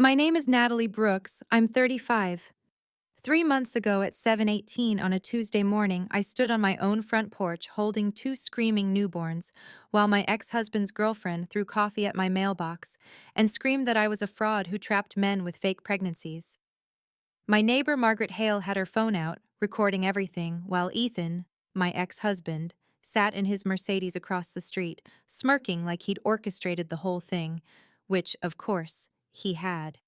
My name is Natalie Brooks. I'm 35. 3 months ago at 7:18 on a Tuesday morning, I stood on my own front porch holding two screaming newborns while my ex-husband's girlfriend threw coffee at my mailbox and screamed that I was a fraud who trapped men with fake pregnancies. My neighbor Margaret Hale had her phone out, recording everything, while Ethan, my ex-husband, sat in his Mercedes across the street, smirking like he'd orchestrated the whole thing, which, of course, he had.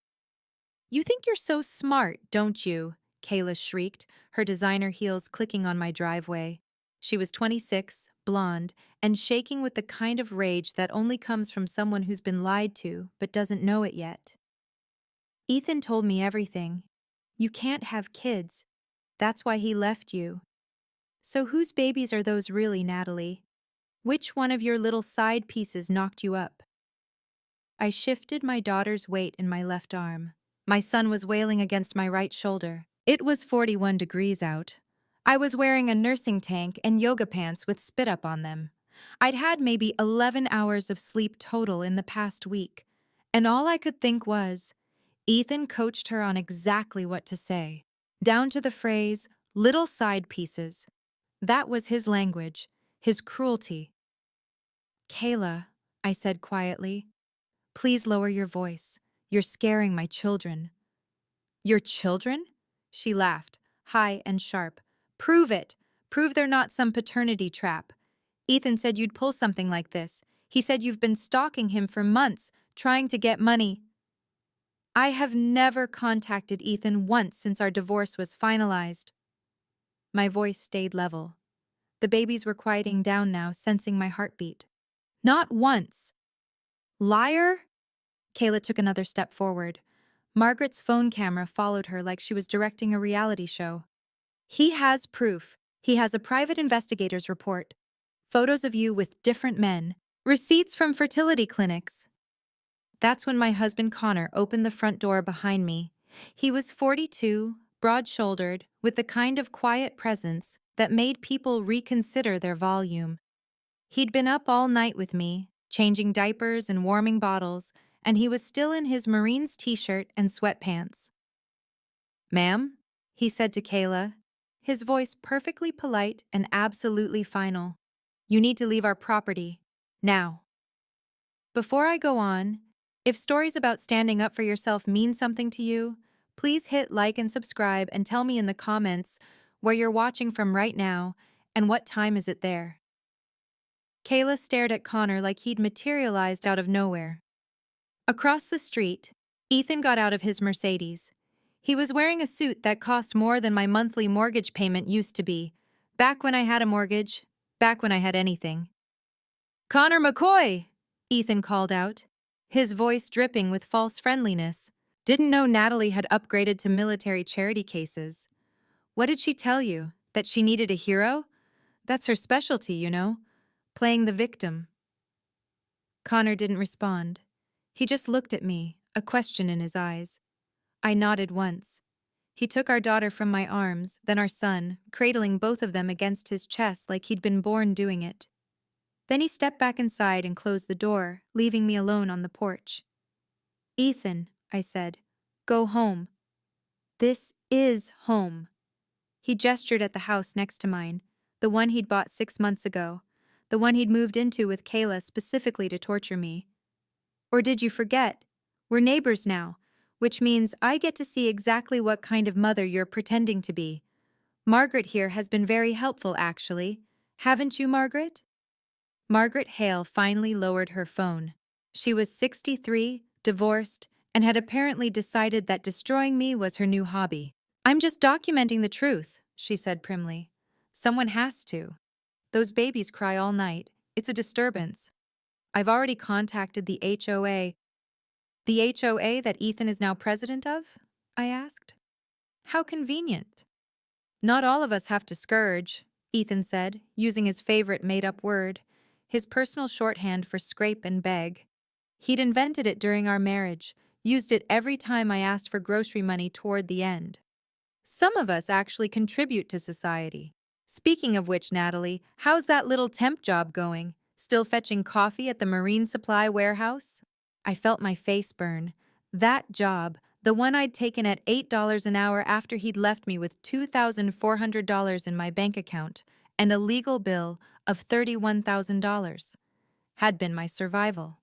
"You think you're so smart, don't you?" Kayla shrieked, her designer heels clicking on my driveway. She was 26, blonde, and shaking with the kind of rage that only comes from someone who's been lied to but doesn't know it yet. "Ethan told me everything. You can't have kids. That's why he left you. So whose babies are those really, Natalie? Which one of your little side pieces knocked you up?" I shifted my daughter's weight in my left arm. My son was wailing against my right shoulder. It was 41 degrees out. I was wearing a nursing tank and yoga pants with spit up on them. I'd had maybe 11 hours of sleep total in the past week, and all I could think was, Ethan coached her on exactly what to say, down to the phrase, little side pieces. That was his language, his cruelty. "Kayla," I said quietly, "please lower your voice. You're scaring my children." "Your children?" She laughed, high and sharp. "Prove it. Prove they're not some paternity trap. Ethan said you'd pull something like this. He said you've been stalking him for months, trying to get money." "I have never contacted Ethan once since our divorce was finalized." My voice stayed level. The babies were quieting down now, sensing my heartbeat. "Not once." "Liar?" Kayla took another step forward. Margaret's phone camera followed her like she was directing a reality show. "He has proof. He has a private investigator's report. Photos of you with different men. Receipts from fertility clinics." That's when my husband Connor opened the front door behind me. He was 42, broad-shouldered, with the kind of quiet presence that made people reconsider their volume. He'd been up all night with me, changing diapers and warming bottles, and he was still in his Marines t-shirt and sweatpants. "Ma'am?" he said to Kayla, his voice perfectly polite and absolutely final. "You need to leave our property. Now." Before I go on, if stories about standing up for yourself mean something to you, please hit like and subscribe and tell me in the comments where you're watching from right now and what time is it there. Kayla stared at Connor like he'd materialized out of nowhere. Across the street, Ethan got out of his Mercedes. He was wearing a suit that cost more than my monthly mortgage payment used to be, back when I had a mortgage, back when I had anything. "Connor McCoy!" Ethan called out, his voice dripping with false friendliness. Didn't know Natalie had upgraded to military charity cases. "What did she tell you? That she needed a hero? That's her specialty, you know, playing the victim." Connor didn't respond. He just looked at me, a question in his eyes. I nodded once. He took our daughter from my arms, then our son, cradling both of them against his chest like he'd been born doing it. Then he stepped back inside and closed the door, leaving me alone on the porch. "Ethan," I said, "go home. This is home." He gestured at the house next to mine, the one he'd bought 6 months ago, the one he'd moved into with Kayla specifically to torture me. "Or did you forget? We're neighbors now, which means I get to see exactly what kind of mother you're pretending to be. Margaret here has been very helpful, actually. Haven't you, Margaret?" Margaret Hale finally lowered her phone. She was 63, divorced, and had apparently decided that destroying me was her new hobby. "I'm just documenting the truth," she said primly. "Someone has to. Those babies cry all night. It's a disturbance. I've already contacted the HOA." "The HOA that Ethan is now president of?" I asked. "How convenient." "Not all of us have to scourge," Ethan said, using his favorite made-up word, his personal shorthand for scrape and beg. He'd invented it during our marriage, used it every time I asked for grocery money toward the end. "Some of us actually contribute to society. Speaking of which, Natalie, how's that little temp job going? Still fetching coffee at the marine supply warehouse?" I felt my face burn. That job, the one I'd taken at $8 an hour after he'd left me with $2,400 in my bank account and a legal bill of $31,000, had been my survival.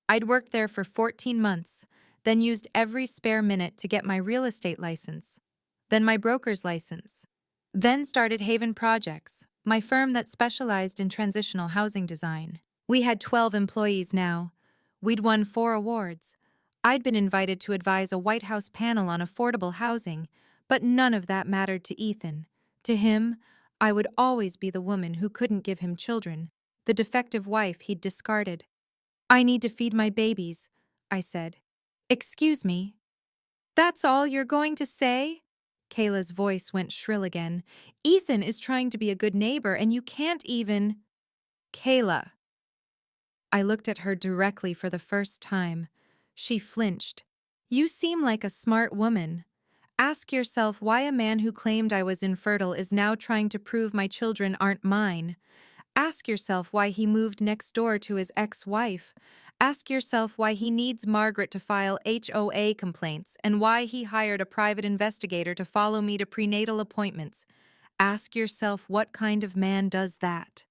I'd worked there for 14 months, then used every spare minute to get my real estate license, then my broker's license, then started Haven Projects, my firm that specialized in transitional housing design. We had 12 employees now. We'd won 4 awards. I'd been invited to advise a White House panel on affordable housing, but none of that mattered to Ethan. To him, I would always be the woman who couldn't give him children, the defective wife he'd discarded. "I need to feed my babies," I said. "Excuse me." "That's all you're going to say?" Kayla's voice went shrill again. "Ethan is trying to be a good neighbor and you can't even—" "Kayla." I looked at her directly for the first time. She flinched. "You seem like a smart woman. Ask yourself why a man who claimed I was infertile is now trying to prove my children aren't mine. Ask yourself why he moved next door to his ex-wife. Ask yourself why he needs Margaret to file HOA complaints and why he hired a private investigator to follow me to prenatal appointments. Ask yourself what kind of man does that."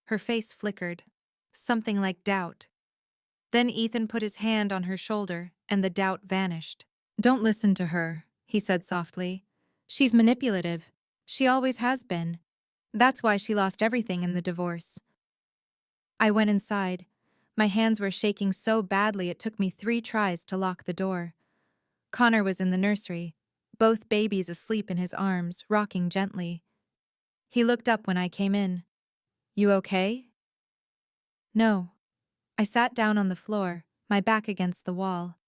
Her face flickered, something like doubt. Then Ethan put his hand on her shoulder and the doubt vanished. "Don't listen to her," he said softly. "She's manipulative. She always has been. That's why she lost everything in the divorce." I went inside. My hands were shaking so badly it took me 3 tries to lock the door. Connor was in the nursery, both babies asleep in his arms, rocking gently. He looked up when I came in. "You okay?" "No." I sat down on the floor, my back against the wall.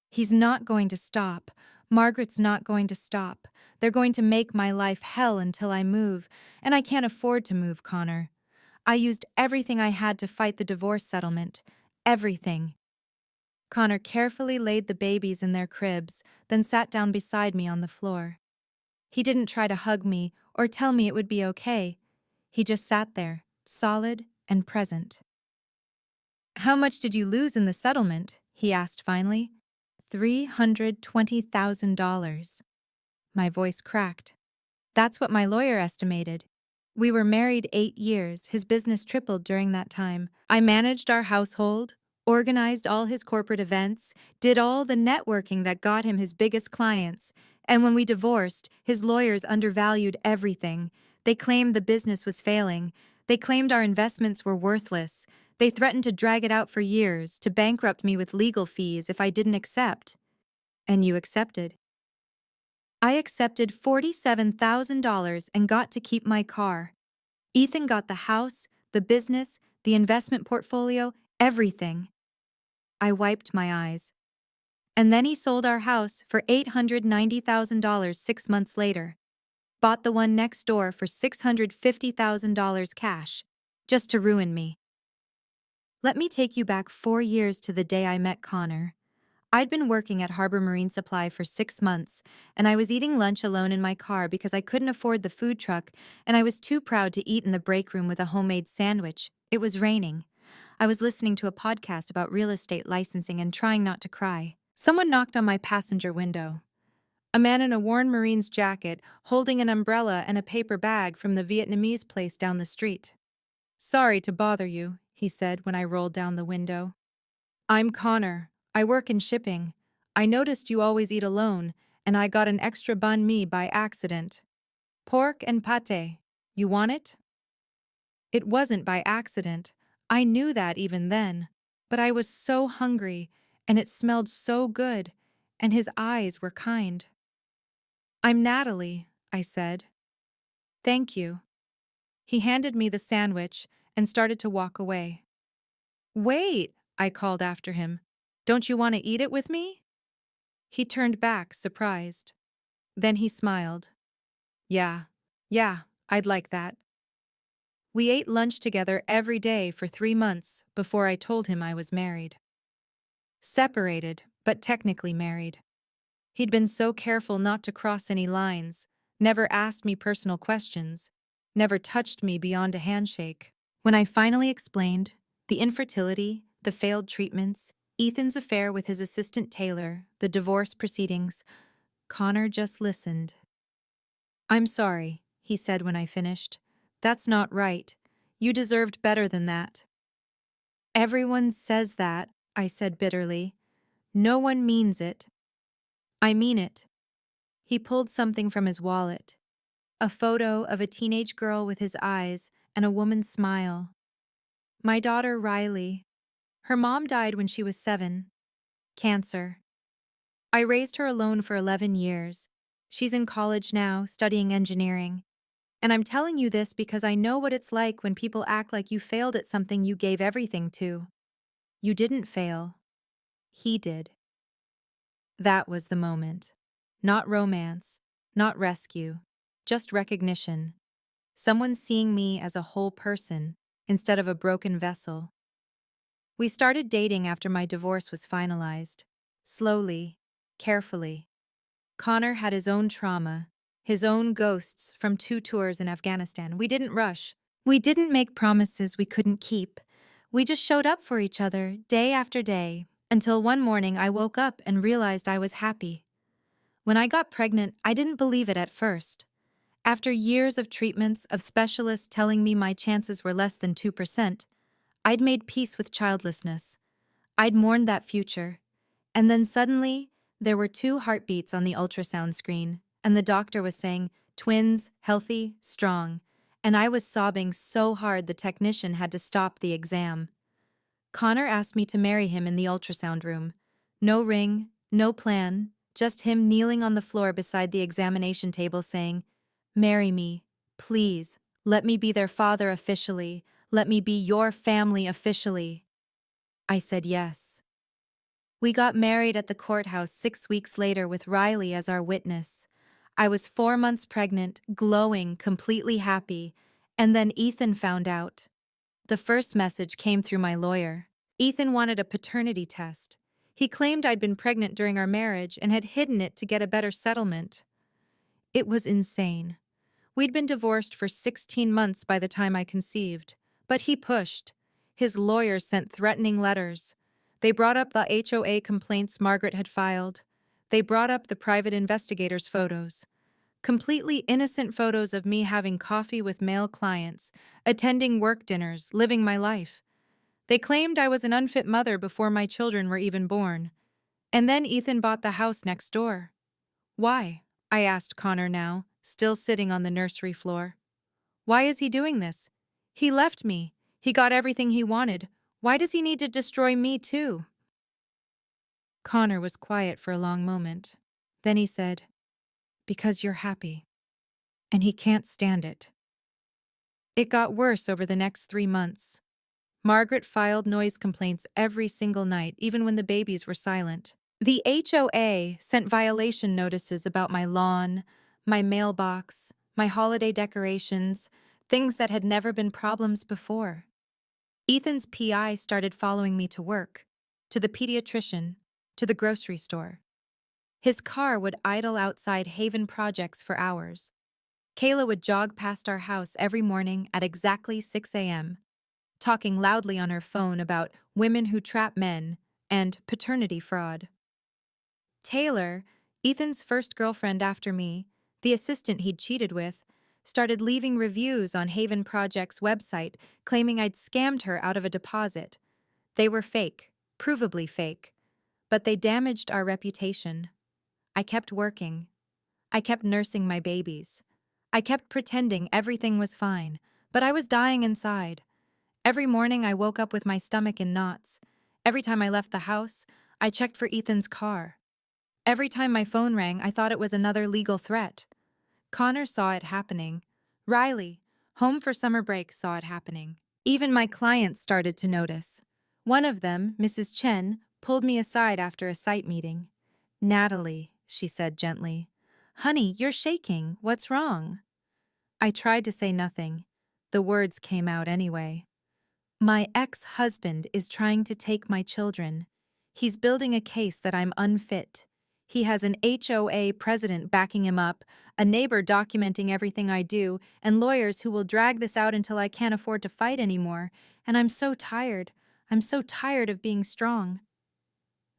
"He's not going to stop. Margaret's not going to stop. They're going to make my life hell until I move, and I can't afford to move, Connor. I used everything I had to fight the divorce settlement. Everything." Connor carefully laid the babies in their cribs, then sat down beside me on the floor. He didn't try to hug me or tell me it would be okay. He just sat there, solid and present. "How much did you lose in the settlement?" he asked finally. $320,000. My voice cracked. "That's what my lawyer estimated. We were married 8 years. His business tripled during that time. I managed our household, organized all his corporate events, did all the networking that got him his biggest clients. And when we divorced, his lawyers undervalued everything. They claimed the business was failing. They claimed our investments were worthless. They threatened to drag it out for years, to bankrupt me with legal fees if I didn't accept." "And you accepted?" "I accepted $47,000 and got to keep my car. Ethan got the house, the business, the investment portfolio, everything." I wiped my eyes. "And then he sold our house for $890,000 6 months later. Bought the one next door for $650,000 cash, just to ruin me." Let me take you back 4 years to the day I met Connor. I'd been working at Harbor Marine Supply for 6 months, and I was eating lunch alone in my car because I couldn't afford the food truck, and I was too proud to eat in the break room with a homemade sandwich. It was raining. I was listening to a podcast about real estate licensing and trying not to cry. Someone knocked on my passenger window. A man in a worn Marine's jacket, holding an umbrella and a paper bag from the Vietnamese place down the street. "Sorry to bother you," he said when I rolled down the window. "I'm Connor. I work in shipping. I noticed you always eat alone, and I got an extra banh mi by accident. Pork and pate. You want it?" It wasn't by accident. I knew that even then. But I was so hungry, and it smelled so good, and his eyes were kind. "I'm Natalie," I said. "Thank you." He handed me the sandwich and started to walk away. "Wait," I called after him. "Don't you want to eat it with me?" He turned back, surprised. Then he smiled. Yeah, I'd like that." We ate lunch together every day for 3 months before I told him I was married. Separated, but technically married. He'd been so careful not to cross any lines, never asked me personal questions, never touched me beyond a handshake. When I finally explained the infertility, the failed treatments, Ethan's affair with his assistant Taylor, the divorce proceedings. Connor just listened. "I'm sorry," he said when I finished. "That's not right. You deserved better than that." "Everyone says that," I said bitterly. "No one means it." "I mean it." He pulled something from his wallet. A photo of a teenage girl with his eyes and a woman's smile. "My daughter Riley. Her mom died when she was 7. Cancer. I raised her alone for 11 years. She's in college now, studying engineering. And I'm telling you this because I know what it's like when people act like you failed at something you gave everything to. You didn't fail. He did." That was the moment. Not romance, not rescue, just recognition. Someone seeing me as a whole person instead of a broken vessel. We started dating after my divorce was finalized. Slowly, carefully. Connor had his own trauma, his own ghosts from 2 tours in Afghanistan. We didn't rush. We didn't make promises we couldn't keep. We just showed up for each other day after day until one morning I woke up and realized I was happy. When I got pregnant, I didn't believe it at first. After years of treatments, of specialists telling me my chances were less than 2%, I'd made peace with childlessness. I'd mourned that future. And then suddenly, there were 2 heartbeats on the ultrasound screen, and the doctor was saying, "Twins, healthy, strong." And I was sobbing so hard the technician had to stop the exam. Connor asked me to marry him in the ultrasound room. No ring, no plan, just him kneeling on the floor beside the examination table saying, "Marry me, please. Let me be their father officially. Let me be your family officially." I said yes. We got married at the courthouse 6 weeks later with Riley as our witness. I was 4 months pregnant, glowing, completely happy, and then Ethan found out. The first message came through my lawyer. Ethan wanted a paternity test. He claimed I'd been pregnant during our marriage and had hidden it to get a better settlement. It was insane. We'd been divorced for 16 months by the time I conceived. But he pushed. His lawyers sent threatening letters. They brought up the HOA complaints Margaret had filed. They brought up the private investigator's photos. Completely innocent photos of me having coffee with male clients, attending work dinners, living my life. They claimed I was an unfit mother before my children were even born. And then Ethan bought the house next door. "Why?" I asked Connor now, still sitting on the nursery floor. "Why is he doing this? He left me. He got everything he wanted. Why does he need to destroy me too?" Connor was quiet for a long moment. Then he said, "Because you're happy. And he can't stand it." It got worse over the next 3 months. Margaret filed noise complaints every single night, even when the babies were silent. The HOA sent violation notices about my lawn, my mailbox, my holiday decorations, things that had never been problems before. Ethan's PI started following me to work, to the pediatrician, to the grocery store. His car would idle outside Haven Projects for hours. Kayla would jog past our house every morning at exactly 6 a.m., talking loudly on her phone about women who trap men and paternity fraud. Taylor, Ethan's first girlfriend after me, the assistant he'd cheated with, started leaving reviews on Haven Project's website claiming I'd scammed her out of a deposit. They were fake, provably fake, but they damaged our reputation. I kept working. I kept nursing my babies. I kept pretending everything was fine, but I was dying inside. Every morning I woke up with my stomach in knots. Every time I left the house, I checked for Ethan's car. Every time my phone rang, I thought it was another legal threat. Connor saw it happening. Riley, home for summer break, saw it happening. Even my clients started to notice. One of them, Mrs. Chen, pulled me aside after a site meeting. "Natalie," she said gently. "Honey, you're shaking. What's wrong?" I tried to say nothing. The words came out anyway. "My ex-husband is trying to take my children. He's building a case that I'm unfit. He has an HOA president backing him up, a neighbor documenting everything I do, and lawyers who will drag this out until I can't afford to fight anymore. And I'm so tired. I'm so tired of being strong."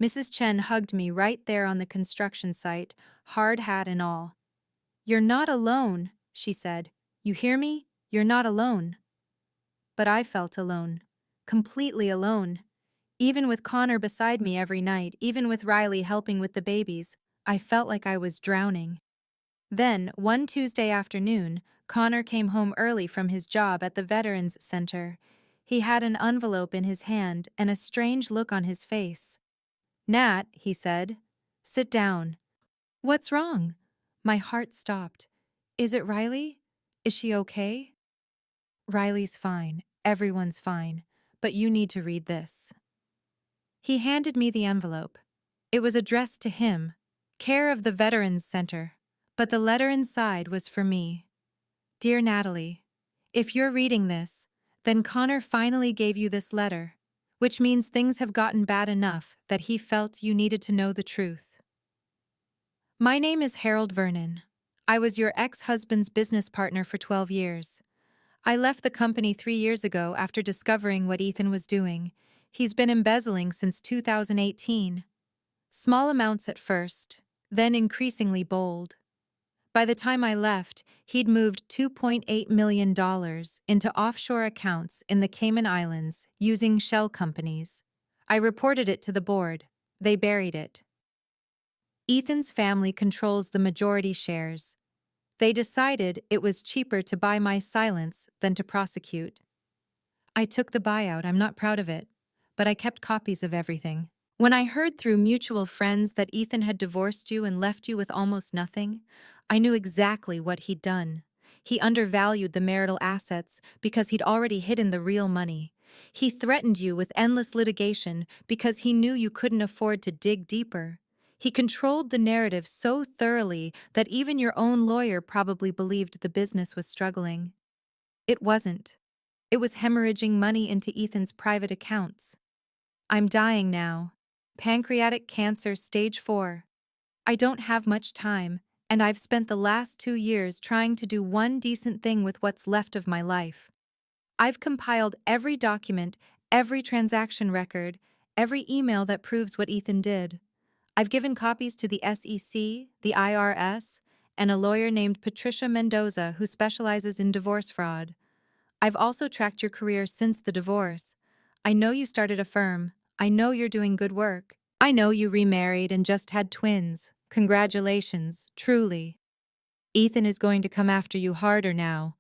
Mrs. Chen hugged me right there on the construction site, hard hat and all. "You're not alone," she said. "You hear me? You're not alone." But I felt alone. Completely alone. Even with Connor beside me every night, even with Riley helping with the babies, I felt like I was drowning. Then, one Tuesday afternoon, Connor came home early from his job at the Veterans Center. He had an envelope in his hand and a strange look on his face. "Nat," he said, "sit down." "What's wrong?" My heart stopped. "Is it Riley? Is she okay?" "Riley's fine. Everyone's fine. But you need to read this." He handed me the envelope. It was addressed to him, care of the Veterans Center, but the letter inside was for me. "Dear Natalie, if you're reading this, then Connor finally gave you this letter, which means things have gotten bad enough that he felt you needed to know the truth. My name is Harold Vernon. I was your ex-husband's business partner for 12 years. I left the company 3 years ago after discovering what Ethan was doing. He's been embezzling since 2018. Small amounts at first, then increasingly bold. By the time I left, he'd moved $2.8 million into offshore accounts in the Cayman Islands using shell companies. I reported it to the board. They buried it. Ethan's family controls the majority shares. They decided it was cheaper to buy my silence than to prosecute. I took the buyout. I'm not proud of it, but I kept copies of everything. When I heard through mutual friends that Ethan had divorced you and left you with almost nothing, I knew exactly what he'd done. He undervalued the marital assets because he'd already hidden the real money. He threatened you with endless litigation because he knew you couldn't afford to dig deeper. He controlled the narrative so thoroughly that even your own lawyer probably believed the business was struggling. It wasn't. It was hemorrhaging money into Ethan's private accounts. I'm dying now. Pancreatic cancer stage 4. I don't have much time, and I've spent the last 2 years trying to do one decent thing with what's left of my life. I've compiled every document, every transaction record, every email that proves what Ethan did. I've given copies to the SEC, the IRS, and a lawyer named Patricia Mendoza who specializes in divorce fraud. I've also tracked your career since the divorce. I know you started a firm. I know you're doing good work. I know you remarried and just had twins. Congratulations, truly. Ethan is going to come after you harder now.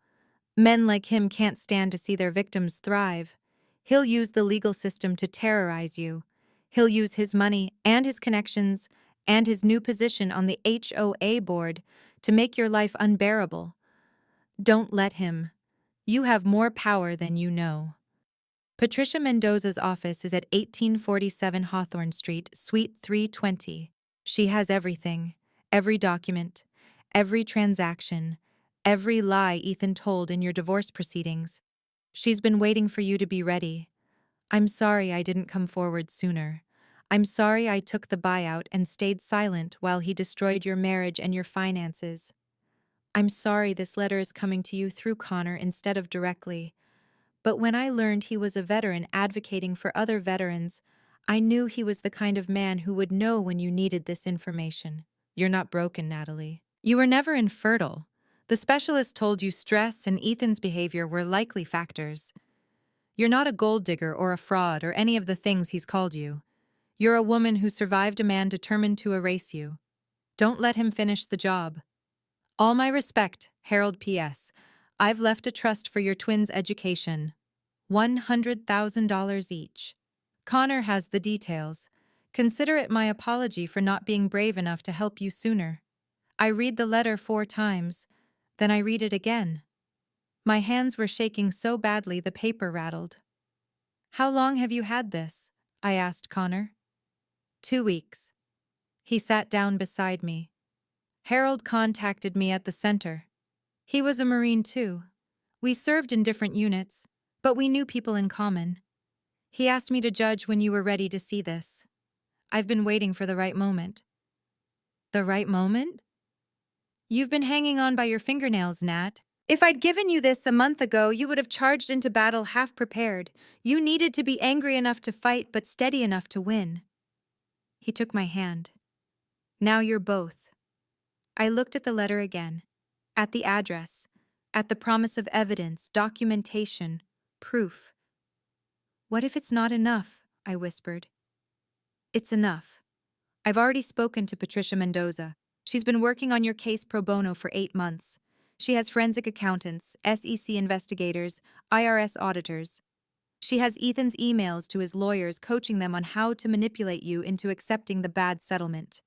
Men like him can't stand to see their victims thrive. He'll use the legal system to terrorize you. He'll use his money and his connections and his new position on the HOA board to make your life unbearable. Don't let him. You have more power than you know. Patricia Mendoza's office is at 1847 Hawthorne Street, Suite 320. She has everything, every document, every transaction, every lie Ethan told in your divorce proceedings. She's been waiting for you to be ready. I'm sorry I didn't come forward sooner. I'm sorry I took the buyout and stayed silent while he destroyed your marriage and your finances. I'm sorry this letter is coming to you through Connor instead of directly. But when I learned he was a veteran advocating for other veterans, I knew he was the kind of man who would know when you needed this information. You're not broken, Natalie. You were never infertile. The specialist told you stress and Ethan's behavior were likely factors. You're not a gold digger or a fraud or any of the things he's called you. You're a woman who survived a man determined to erase you. Don't let him finish the job. All my respect, Harold P.S. I've left a trust for your twins' education. $100,000 each. Connor has the details. Consider it my apology for not being brave enough to help you sooner. I read the letter 4 times, then I read it again. My hands were shaking so badly the paper rattled. How long have you had this? I asked Connor. 2 weeks. He sat down beside me. Harold contacted me at the center. He was a Marine too. We served in different units, but we knew people in common. He asked me to judge when you were ready to see this. I've been waiting for the right moment. The right moment? You've been hanging on by your fingernails, Nat. If I'd given you this a month ago, you would have charged into battle half prepared. You needed to be angry enough to fight but steady enough to win. He took my hand. Now you're both. I looked at the letter again, at the address, at the promise of evidence, documentation, proof. What if it's not enough? I whispered. It's enough. I've already spoken to Patricia Mendoza. She's been working on your case pro bono for 8 months. She has forensic accountants, SEC investigators, IRS auditors. She has Ethan's emails to his lawyers coaching them on how to manipulate you into accepting the bad settlement.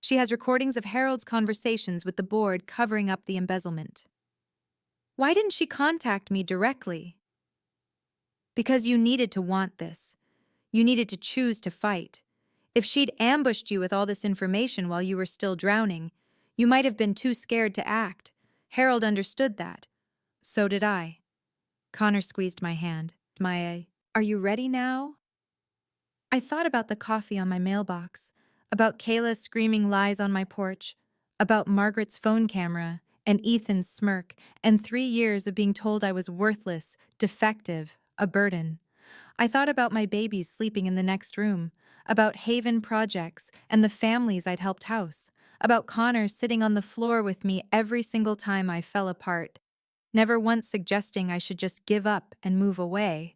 She has recordings of Harold's conversations with the board covering up the embezzlement. Why didn't she contact me directly? Because you needed to want this. You needed to choose to fight. If she'd ambushed you with all this information while you were still drowning, you might have been too scared to act. Harold understood that. So did I. Connor squeezed my hand. Are you ready now? I thought about the coffee on my mailbox, about Kayla screaming lies on my porch, about Margaret's phone camera, and Ethan's smirk, and 3 years of being told I was worthless, defective, a burden. I thought about my babies sleeping in the next room, about Haven projects and the families I'd helped house, about Connor sitting on the floor with me every single time I fell apart, never once suggesting I should just give up and move away.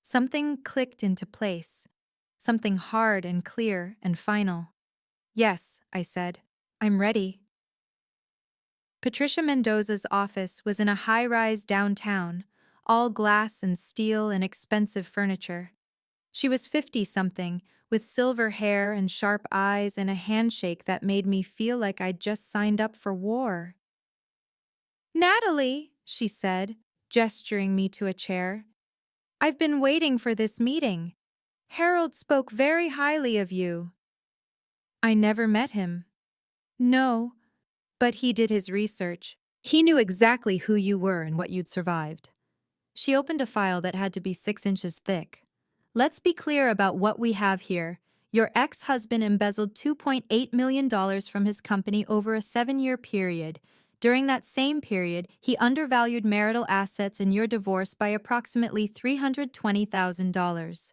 Something clicked into place, something hard and clear and final. Yes, I said, I'm ready. Patricia Mendoza's office was in a high-rise downtown, all glass and steel and expensive furniture. She was 50-something, with silver hair and sharp eyes and a handshake that made me feel like I'd just signed up for war. Natalie, she said, gesturing me to a chair. I've been waiting for this meeting. Harold spoke very highly of you. I never met him. No, but he did his research. He knew exactly who you were and what you'd survived. She opened a file that had to be 6 inches thick. Let's be clear about what we have here. Your ex-husband embezzled $2.8 million from his company over a 7-year period. During that same period, he undervalued marital assets in your divorce by approximately $320,000.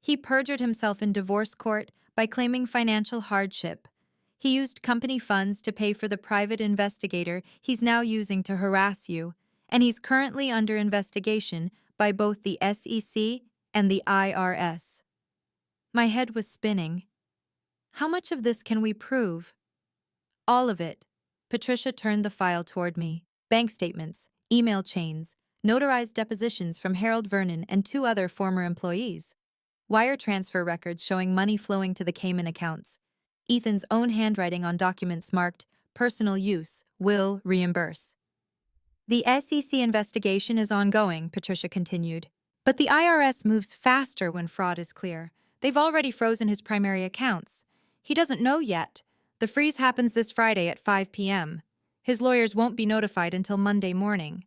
He perjured himself in divorce court by claiming financial hardship. He used company funds to pay for the private investigator he's now using to harass you, and he's currently under investigation by both the SEC and the IRS. My head was spinning. How much of this can we prove? All of it. Patricia turned the file toward me. Bank statements, email chains, notarized depositions from Harold Vernon and 2 other former employees. Wire transfer records showing money flowing to the Cayman accounts. Ethan's own handwriting on documents marked personal use, will reimburse. The SEC investigation is ongoing, Patricia continued. But the IRS moves faster when fraud is clear. They've already frozen his primary accounts. He doesn't know yet. The freeze happens this Friday at 5 p.m. His lawyers won't be notified until Monday morning.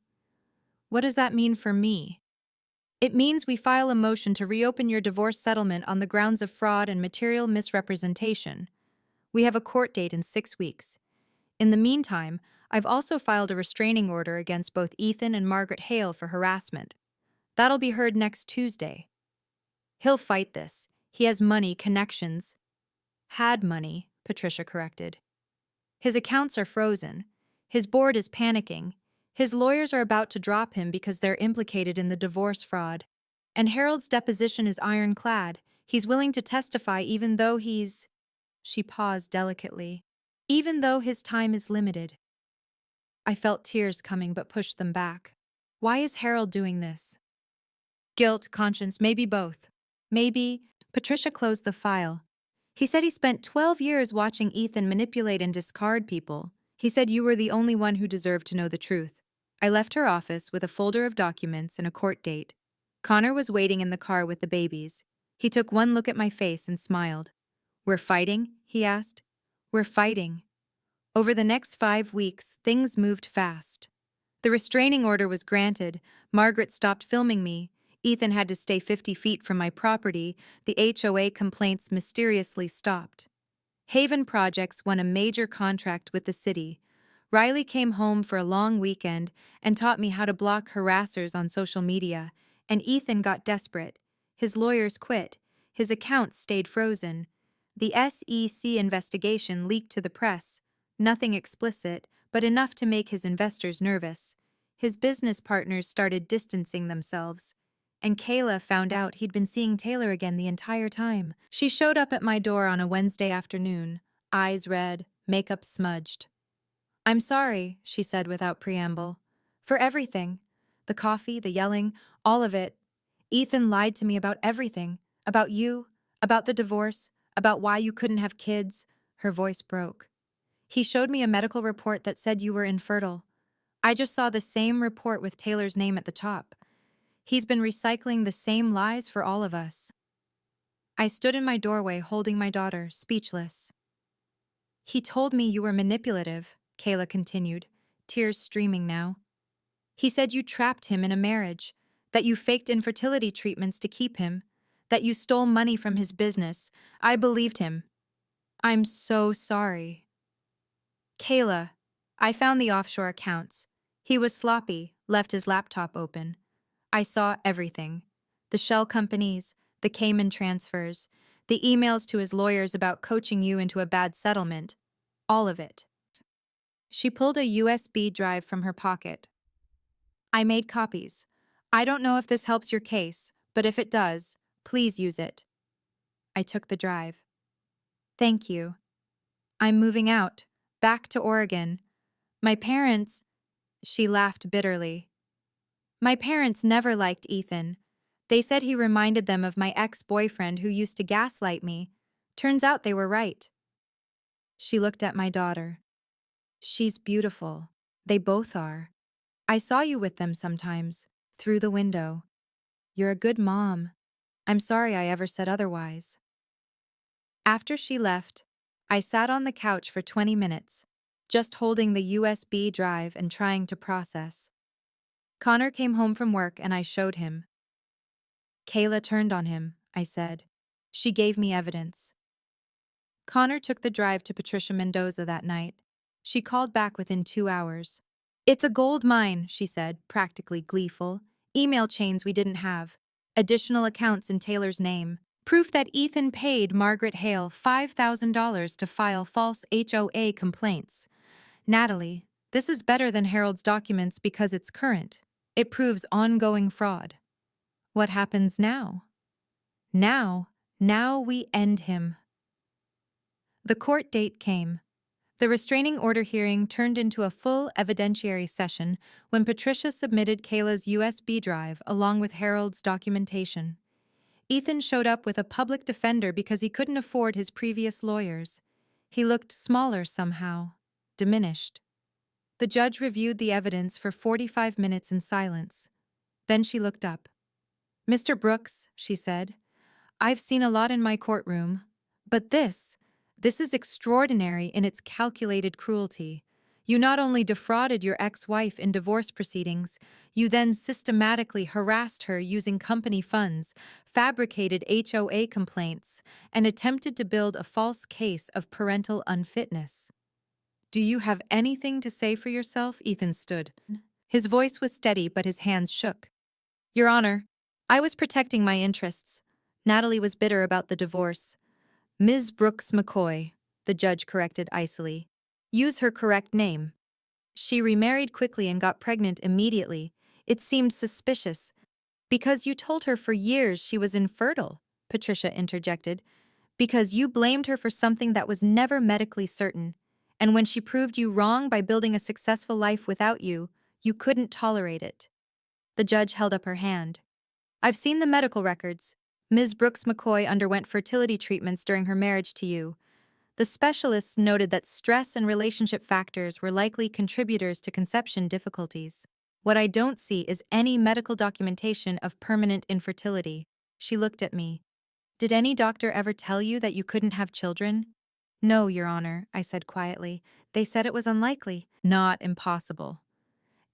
What does that mean for me? It means we file a motion to reopen your divorce settlement on the grounds of fraud and material misrepresentation. We have a court date in 6 weeks. In the meantime, I've also filed a restraining order against both Ethan and Margaret Hale for harassment. That'll be heard next Tuesday. He'll fight this. He has money, connections. Had money, Patricia corrected. His accounts are frozen. His board is panicking. His lawyers are about to drop him because they're implicated in the divorce fraud. And Harold's deposition is ironclad. He's willing to testify even though he's... She paused delicately. Even though his time is limited. I felt tears coming but pushed them back. Why is Harold doing this? Guilt, conscience, maybe both. Maybe... Patricia closed the file. He said he spent 12 years watching Ethan manipulate and discard people. He said you were the only one who deserved to know the truth. I left her office with a folder of documents and a court date. Connor was waiting in the car with the babies. He took one look at my face and smiled. We're fighting? He asked. We're fighting. Over the next 5 weeks, things moved fast. The restraining order was granted. Margaret stopped filming me. Ethan had to stay 50 feet from my property. The HOA complaints mysteriously stopped. Haven Projects won a major contract with the city. Riley came home for a long weekend and taught me how to block harassers on social media, and Ethan got desperate. His lawyers quit. His accounts stayed frozen. The SEC investigation leaked to the press, nothing explicit, but enough to make his investors nervous. His business partners started distancing themselves, and Kayla found out he'd been seeing Taylor again the entire time. She showed up at my door on a Wednesday afternoon, eyes red, makeup smudged. "I'm sorry," she said without preamble. "For everything. The coffee, the yelling, all of it. Ethan lied to me about everything. About you, about the divorce, about why you couldn't have kids." Her voice broke. "He showed me a medical report that said you were infertile. I just saw the same report with Taylor's name at the top. He's been recycling the same lies for all of us." I stood in my doorway holding my daughter, speechless. "He told me you were manipulative," Kayla continued, tears streaming now. "He said you trapped him in a marriage, that you faked infertility treatments to keep him, that you stole money from his business. I believed him. I'm so sorry." "Kayla, I found the offshore accounts. He was sloppy, left his laptop open. I saw everything. The shell companies, the Cayman transfers, the emails to his lawyers about coaching you into a bad settlement. All of it." She pulled a USB drive from her pocket. "I made copies. I don't know if this helps your case, but if it does, please use it." I took the drive. "Thank you. I'm moving out, back to Oregon. My parents—" She laughed bitterly. "My parents never liked Ethan. They said he reminded them of my ex-boyfriend who used to gaslight me. Turns out they were right." She looked at my daughter. "She's beautiful. They both are. I saw you with them sometimes, through the window. You're a good mom. I'm sorry I ever said otherwise." After she left, I sat on the couch for 20 minutes, just holding the USB drive and trying to process. Connor came home from work and I showed him. "Kayla turned on him," I said. "She gave me evidence." Connor took the drive to Patricia Mendoza that night. She called back within 2 hours. "It's a gold mine," she said, practically gleeful. "Email chains we didn't have. Additional accounts in Taylor's name. Proof that Ethan paid Margaret Hale $5,000 to file false HOA complaints. Natalie, this is better than Harold's documents because it's current. It proves ongoing fraud." What happens now? Now we end him. The court date came. The restraining order hearing turned into a full evidentiary session when Patricia submitted Kayla's USB drive along with Harold's documentation. Ethan showed up with a public defender because he couldn't afford his previous lawyers. He looked smaller somehow, diminished. The judge reviewed the evidence for 45 minutes in silence. Then she looked up. "Mr. Brooks," she said, "I've seen a lot in my courtroom, but this is extraordinary in its calculated cruelty. You not only defrauded your ex-wife in divorce proceedings, you then systematically harassed her using company funds, fabricated HOA complaints, and attempted to build a false case of parental unfitness. Do you have anything to say for yourself?" Ethan stood. His voice was steady, but his hands shook. "Your Honor, I was protecting my interests. Natalie was bitter about the divorce." "Ms. Brooks McCoy," the judge corrected icily. "Use her correct name." "She remarried quickly and got pregnant immediately. It seemed suspicious." "Because you told her for years she was infertile," Patricia interjected. "Because you blamed her for something that was never medically certain. And when she proved you wrong by building a successful life without you, you couldn't tolerate it." The judge held up her hand. "I've seen the medical records. Ms. Brooks McCoy underwent fertility treatments during her marriage to you. The specialists noted that stress and relationship factors were likely contributors to conception difficulties. What I don't see is any medical documentation of permanent infertility." She looked at me. "Did any doctor ever tell you that you couldn't have children?" "No, Your Honor," I said quietly. "They said it was unlikely, not impossible."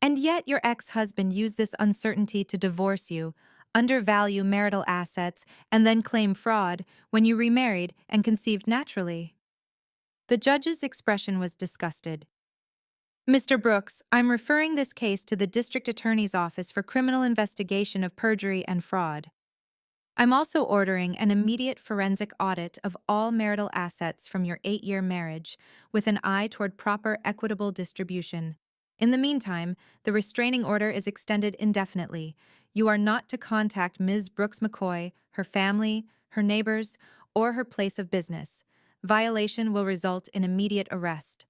"And yet your ex-husband used this uncertainty to divorce you, undervalue marital assets, and then claim fraud when you remarried and conceived naturally." The judge's expression was disgusted. "Mr. Brooks, I'm referring this case to the District Attorney's Office for criminal investigation of perjury and fraud." I'm also ordering an immediate forensic audit of all marital assets from your 8-year marriage, with an eye toward proper equitable distribution. In the meantime, the restraining order is extended indefinitely. You are not to contact Ms. Brooks McCoy, her family, her neighbors, or her place of business. Violation will result in immediate arrest.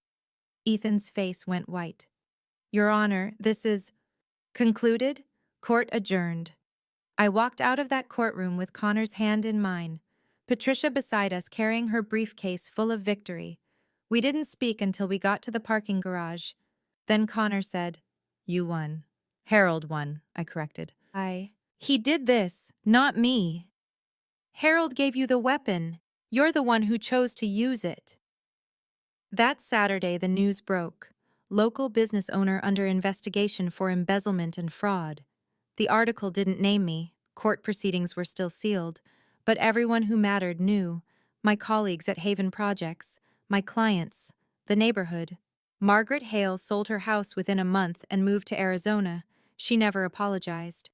Ethan's face went white. Your Honor, this is concluded. Court adjourned. I walked out of that courtroom with Connor's hand in mine, Patricia beside us carrying her briefcase full of victory. We didn't speak until we got to the parking garage. Then Connor said, "You won." "Harold won," I corrected. He did this, not me. Harold gave you the weapon. You're the one who chose to use it. That Saturday, the news broke. Local business owner under investigation for embezzlement and fraud. The article didn't name me, court proceedings were still sealed, but everyone who mattered knew. My colleagues at Haven Projects, my clients, the neighborhood. Margaret Hale sold her house within a month and moved to Arizona. She never apologized.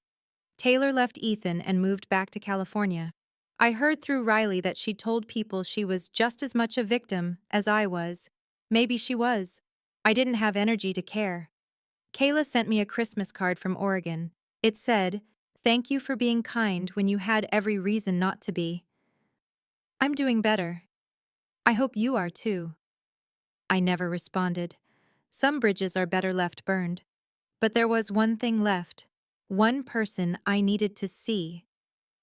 Taylor left Ethan and moved back to California. I heard through Riley that she told people she was just as much a victim as I was. Maybe she was. I didn't have energy to care. Kayla sent me a Christmas card from Oregon. It said, "Thank you for being kind when you had every reason not to be." I'm doing better. I hope you are too. I never responded. Some bridges are better left burned. But there was one thing left. One person I needed to see.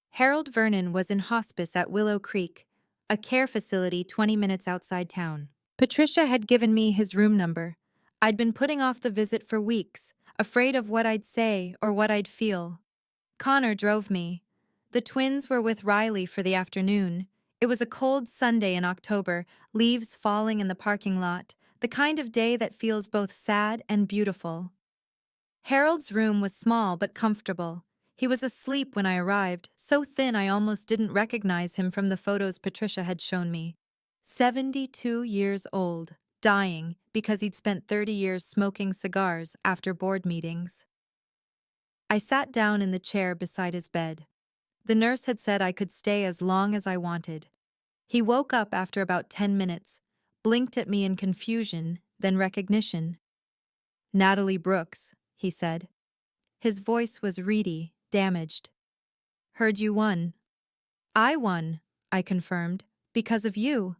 Harold Vernon was in hospice at Willow Creek, a care facility 20 minutes outside town. Patricia had given me his room number. I'd been putting off the visit for weeks, afraid of what I'd say or what I'd feel. Connor drove me. The twins were with Riley for the afternoon. It was a cold Sunday in October, leaves falling in the parking lot, the kind of day that feels both sad and beautiful. Harold's room was small but comfortable. He was asleep when I arrived, so thin I almost didn't recognize him from the photos Patricia had shown me. 72 years old, dying because he'd spent 30 years smoking cigars after board meetings. I sat down in the chair beside his bed. The nurse had said I could stay as long as I wanted. He woke up after about 10 minutes, blinked at me in confusion, then recognition. "Natalie Brooks," he said. His voice was reedy, damaged. "Heard you won." "I won," I confirmed, "because of you.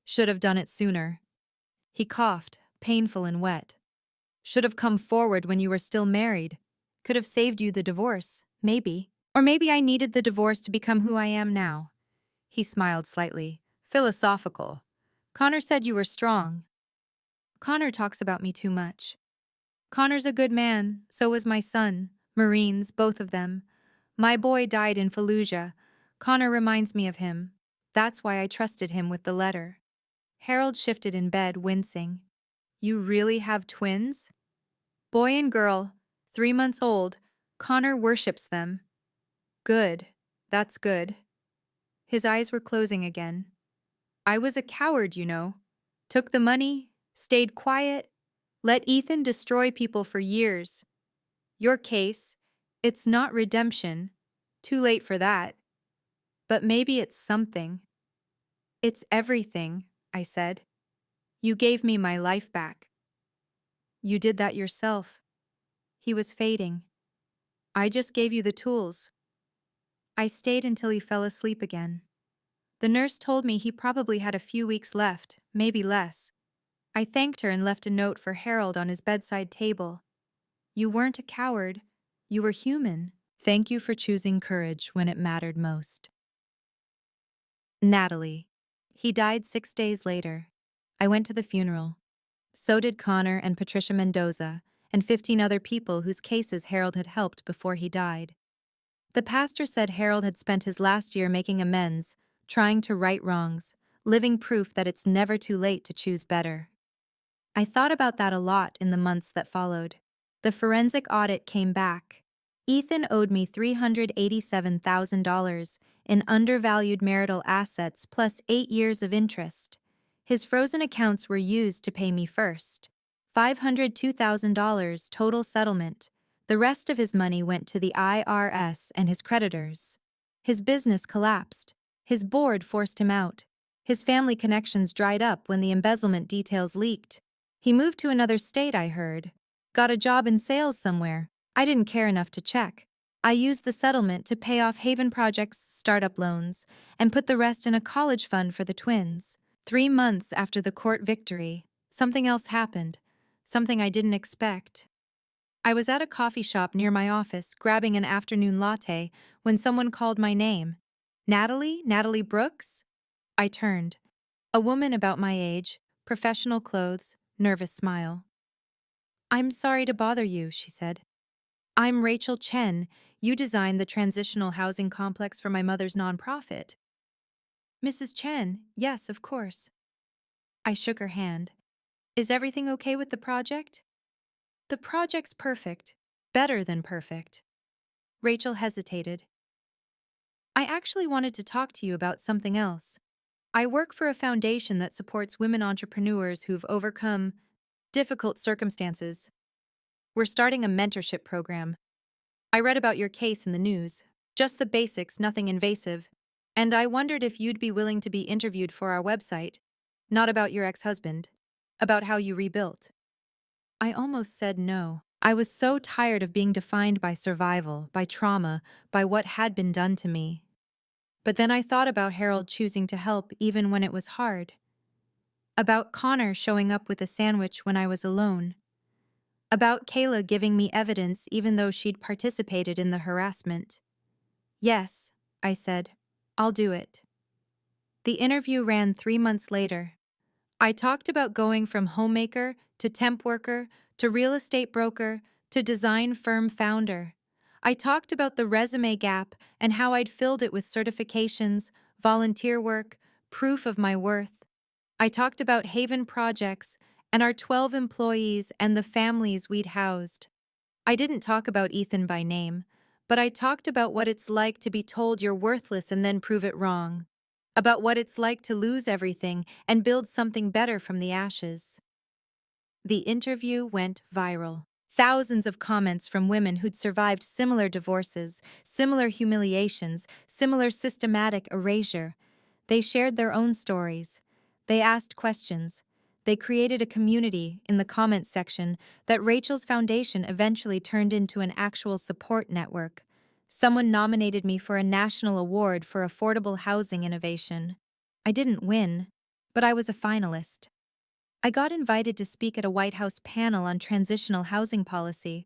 Should have done it sooner." He coughed, painful and wet. "Should have come forward when you were still married. Could have saved you the divorce, maybe. Or maybe I needed the divorce to become who I am now." He smiled slightly, philosophical. "Connor said you were strong." Connor talks about me too much. Connor's a good man, so was my son, Marines, both of them. My boy died in Fallujah. Connor reminds me of him. That's why I trusted him with the letter. Harold shifted in bed, wincing. "You really have twins?" "Boy and girl, 3 months old. Connor worships them." "Good. That's good." His eyes were closing again. "I was a coward, you know. Took the money, stayed quiet, let Ethan destroy people for years. Your case, it's not redemption. Too late for that. But maybe it's something." "It's everything," I said. "You gave me my life back." "You did that yourself." He was fading. "I just gave you the tools." I stayed until he fell asleep again. The nurse told me he probably had a few weeks left, maybe less. I thanked her and left a note for Harold on his bedside table. "You weren't a coward. You were human. Thank you for choosing courage when it mattered most." Natalie. He died 6 days later. I went to the funeral. So did Connor and Patricia Mendoza, and 15 other people whose cases Harold had helped before he died. The pastor said Harold had spent his last year making amends, trying to right wrongs, living proof that it's never too late to choose better. I thought about that a lot in the months that followed. The forensic audit came back. Ethan owed me $387,000 in undervalued marital assets plus 8 years of interest. His frozen accounts were used to pay me first. $502,000 total settlement. The rest of his money went to the IRS and his creditors. His business collapsed. His board forced him out. His family connections dried up when the embezzlement details leaked. He moved to another state, I heard. Got a job in sales somewhere. I didn't care enough to check. I used the settlement to pay off Haven Project's startup loans and put the rest in a college fund for the twins. 3 months after the court victory, something else happened. Something I didn't expect. I was at a coffee shop near my office grabbing an afternoon latte when someone called my name. Natalie? Natalie Brooks? I turned. A woman about my age, professional clothes, nervous smile. I'm sorry to bother you, she said. I'm Rachel Chen. You designed the transitional housing complex for my mother's nonprofit. Mrs. Chen, yes, of course. I shook her hand. Is everything okay with the project? The project's perfect. Better than perfect. Rachel hesitated. I actually wanted to talk to you about something else. I work for a foundation that supports women entrepreneurs who've overcome difficult circumstances. We're starting a mentorship program. I read about your case in the news. Just the basics, nothing invasive. And I wondered if you'd be willing to be interviewed for our website. Not about your ex-husband. About how you rebuilt. I almost said no. I was so tired of being defined by survival, by trauma, by what had been done to me. But then I thought about Harold choosing to help even when it was hard. About Connor showing up with a sandwich when I was alone. About Kayla giving me evidence even though she'd participated in the harassment. Yes, I said. I'll do it. The interview ran 3 months later. I talked about going from homemaker to temp worker to real estate broker to design firm founder. I talked about the resume gap and how I'd filled it with certifications, volunteer work, proof of my worth. I talked about Haven Projects and our 12 employees and the families we'd housed. I didn't talk about Ethan by name, but I talked about what it's like to be told you're worthless and then prove it wrong. About what it's like to lose everything and build something better from the ashes. The interview went viral. Thousands of comments from women who'd survived similar divorces, similar humiliations, similar systematic erasure. They shared their own stories. They asked questions. They created a community in the comments section that Rachel's foundation eventually turned into an actual support network. Someone nominated me for a national award for affordable housing innovation. I didn't win, but I was a finalist. I got invited to speak at a White House panel on transitional housing policy.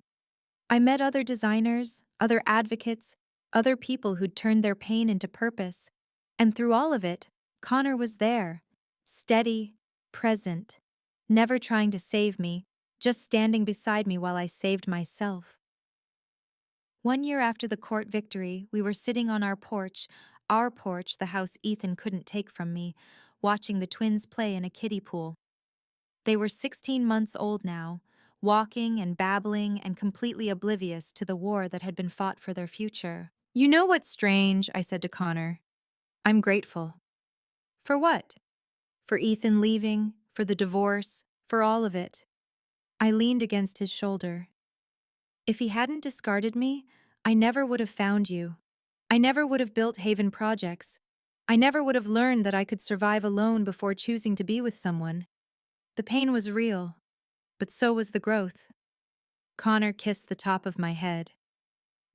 I met other designers, other advocates, other people who'd turned their pain into purpose. And through all of it, Connor was there, steady, present, never trying to save me, just standing beside me while I saved myself. 1 year after the court victory, we were sitting on our porch, the house Ethan couldn't take from me, watching the twins play in a kiddie pool. They were 16 months old now, walking and babbling and completely oblivious to the war that had been fought for their future. You know what's strange? I said to Connor. I'm grateful. For what? For Ethan leaving, for the divorce, for all of it. I leaned against his shoulder. If he hadn't discarded me, I never would have found you. I never would have built Haven Projects. I never would have learned that I could survive alone before choosing to be with someone. The pain was real, but so was the growth. Connor kissed the top of my head.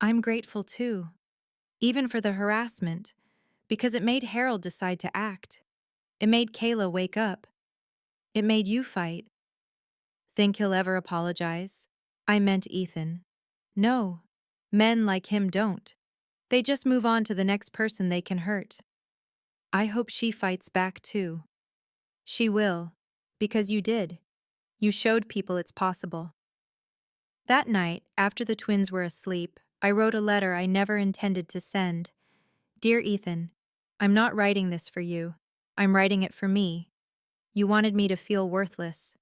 I'm grateful too, even for the harassment, because it made Harold decide to act. It made Kayla wake up. It made you fight. Think he'll ever apologize? I meant Ethan. No, men like him don't. They just move on to the next person they can hurt. I hope she fights back too. She will, because you did. You showed people it's possible. That night, after the twins were asleep, I wrote a letter I never intended to send. Dear Ethan, I'm not writing this for you. I'm writing it for me. You wanted me to feel worthless.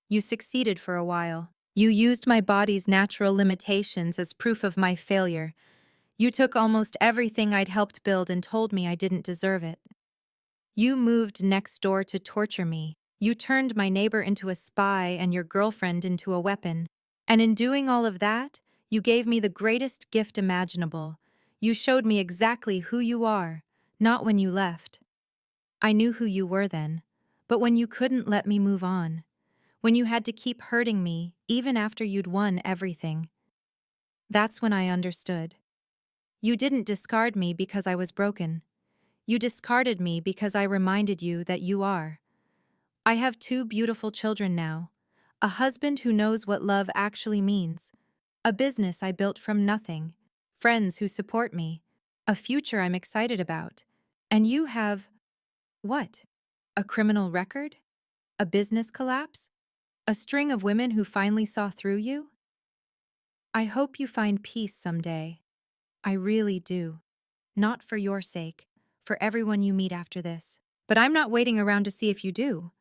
You succeeded for a while. You used my body's natural limitations as proof of my failure. You took almost everything I'd helped build and told me I didn't deserve it. You moved next door to torture me. You turned my neighbor into a spy and your girlfriend into a weapon. And in doing all of that, you gave me the greatest gift imaginable. You showed me exactly who you are, not when you left. I knew who you were then, but when you couldn't let me move on, when you had to keep hurting me even after you'd won everything. That's when I understood. You didn't discard me because I was broken. You discarded me because I reminded you that you are. I have two beautiful children now, a husband who knows what love actually means, a business I built from nothing, friends who support me, a future I'm excited about. And you have, what? A criminal record? A business collapse? A string of women who finally saw through you? I hope you find peace someday. I really do. Not for your sake, for everyone you meet after this. But I'm not waiting around to see if you do.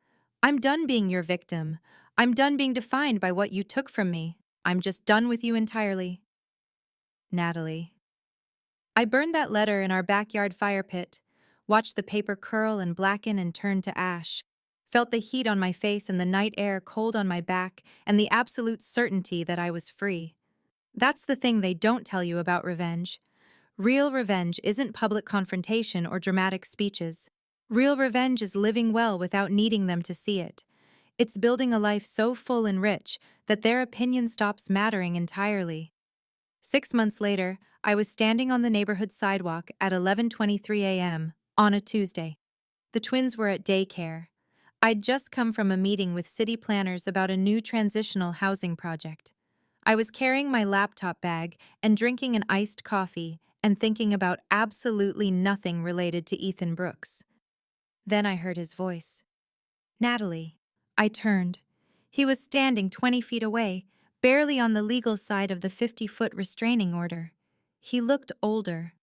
I'm done being your victim. I'm done being defined by what you took from me. I'm just done with you entirely. Natalie. I burned that letter in our backyard fire pit, watched the paper curl and blacken and turn to ash, felt the heat on my face and the night air cold on my back and the absolute certainty that I was free. That's the thing they don't tell you about revenge. Real revenge isn't public confrontation or dramatic speeches. Real revenge is living well without needing them to see it. It's building a life so full and rich that their opinion stops mattering entirely. 6 months later, I was standing on the neighborhood sidewalk at 11:23 a.m. on a Tuesday. The twins were at daycare. I'd just come from a meeting with city planners about a new transitional housing project. I was carrying my laptop bag and drinking an iced coffee and thinking about absolutely nothing related to Ethan Brooks. Then I heard his voice. Natalie. I turned. He was standing 20 feet away, barely on the legal side of the 50-foot restraining order. He looked older,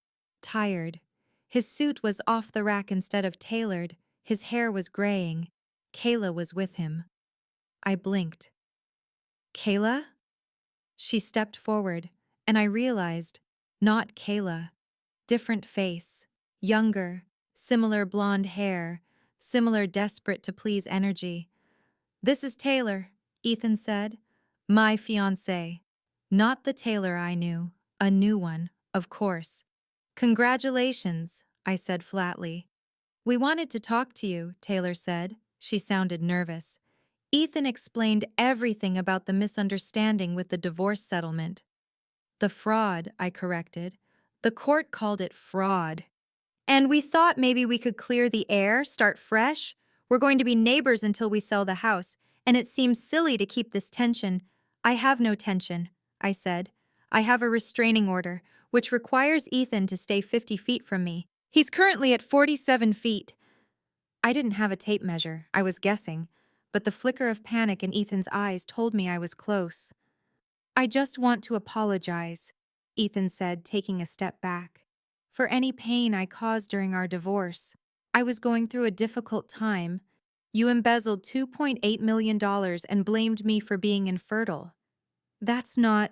tired. His suit was off the rack instead of tailored. His hair was graying. Kayla was with him. I blinked. Kayla? She stepped forward, and I realized, not Kayla. Different face, younger, similar blonde hair, similar desperate to please energy. This is Taylor, Ethan said. My fiancé. Not the Taylor I knew, a new one, of course. Congratulations, I said flatly. We wanted to talk to you, Taylor said. She sounded nervous. Ethan explained everything about the misunderstanding with the divorce settlement. The fraud, I corrected. The court called it fraud. And we thought maybe we could clear the air, start fresh. We're going to be neighbors until we sell the house, and it seems silly to keep this tension. I have no tension, I said. I have a restraining order, which requires Ethan to stay 50 feet from me. He's currently at 47 feet. I didn't have a tape measure, I was guessing, but the flicker of panic in Ethan's eyes told me I was close. I just want to apologize, Ethan said, taking a step back, for any pain I caused during our divorce. I was going through a difficult time. You embezzled $2.8 million and blamed me for being infertile. That's not...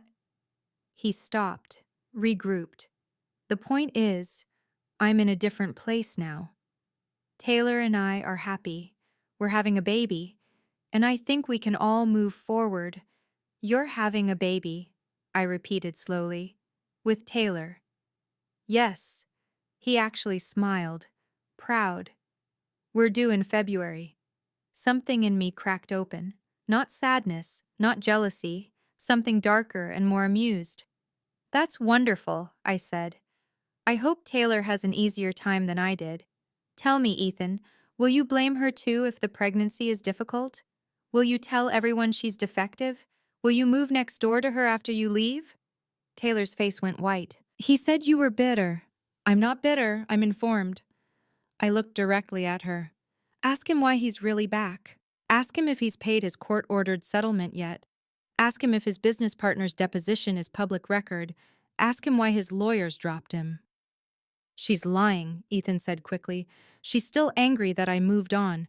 He stopped, regrouped. The point is, I'm in a different place now. Taylor and I are happy. We're having a baby, and I think we can all move forward. You're having a baby, I repeated slowly, with Taylor. Yes, he actually smiled, proud. We're due in February. Something in me cracked open. Not sadness, not jealousy, something darker and more amused. That's wonderful, I said. I hope Taylor has an easier time than I did. Tell me, Ethan, will you blame her too if the pregnancy is difficult? Will you tell everyone she's defective? Will you move next door to her after you leave? Taylor's face went white. He said you were bitter. I'm not bitter, I'm informed. I looked directly at her. Ask him why he's really back. Ask him if he's paid his court-ordered settlement yet. Ask him if his business partner's deposition is public record. Ask him why his lawyers dropped him. She's lying, Ethan said quickly. She's still angry that I moved on.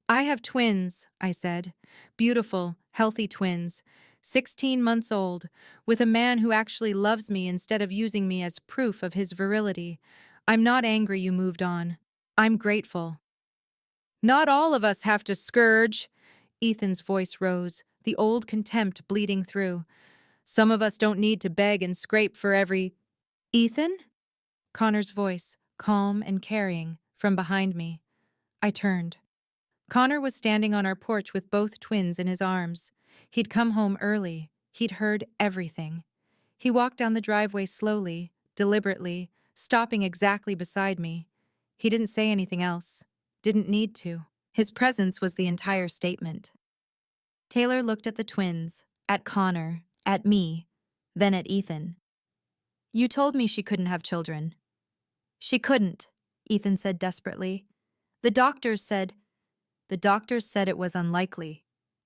I have twins, I said. Beautiful, healthy twins. 16 months old, with a man who actually loves me instead of using me as proof of his virility. I'm not angry you moved on. I'm grateful. Not all of us have to scourge. Ethan's voice rose, the old contempt bleeding through. Some of us don't need to beg and scrape for every... Ethan? Connor's voice, calm and carrying, from behind me. I turned. Connor was standing on our porch with both twins in his arms. He'd come home early. He'd heard everything. He walked down the driveway slowly, deliberately, stopping exactly beside me. He didn't say anything else. Didn't need to. His presence was the entire statement. Taylor looked at the twins, at Connor, at me, then at Ethan. You told me she couldn't have children. She couldn't, Ethan said desperately. The doctors said it was unlikely,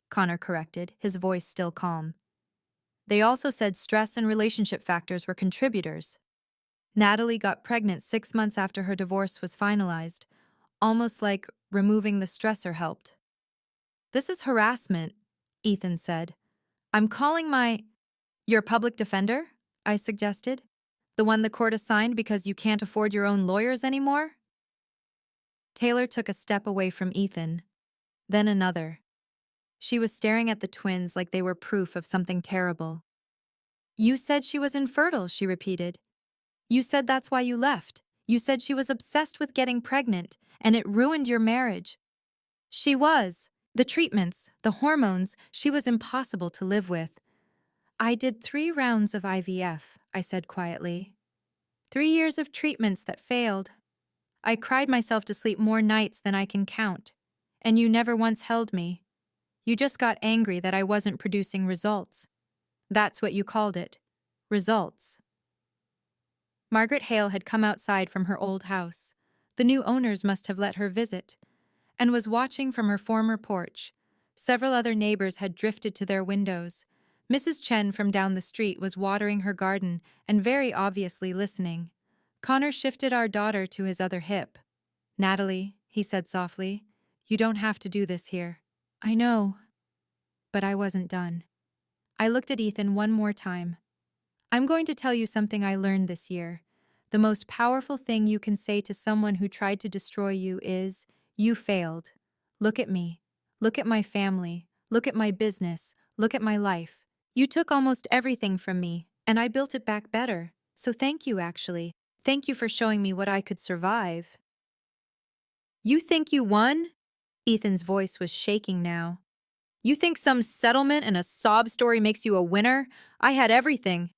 Connor corrected, his voice still calm. They also said stress and relationship factors were contributors. Natalie got pregnant 6 months after her divorce was finalized, almost like removing the stressor helped. This is harassment, Ethan said. I'm calling your public defender, I suggested. The one the court assigned because you can't afford your own lawyers anymore? Taylor took a step away from Ethan, then another. She was staring at the twins like they were proof of something terrible. You said she was infertile, she repeated. You said that's why you left. You said she was obsessed with getting pregnant, and it ruined your marriage. She was. The treatments, the hormones, she was impossible to live with. I did 3 rounds of IVF, I said quietly. 3 years of treatments that failed. I cried myself to sleep more nights than I can count. And you never once held me. You just got angry that I wasn't producing results. That's what you called it. Results. Margaret Hale had come outside from her old house. The new owners must have let her visit, and was watching from her former porch. Several other neighbors had drifted to their windows. Mrs. Chen from down the street was watering her garden and very obviously listening. Connor shifted our daughter to his other hip. Natalie, he said softly, you don't have to do this here. I know. But I wasn't done. I looked at Ethan one more time. I'm going to tell you something I learned this year. The most powerful thing you can say to someone who tried to destroy you is, you failed. Look at me. Look at my family. Look at my business. Look at my life. You took almost everything from me, and I built it back better. So thank you, actually. Thank you for showing me what I could survive. You think you won? Ethan's voice was shaking now. You think some settlement and a sob story makes you a winner? I had everything.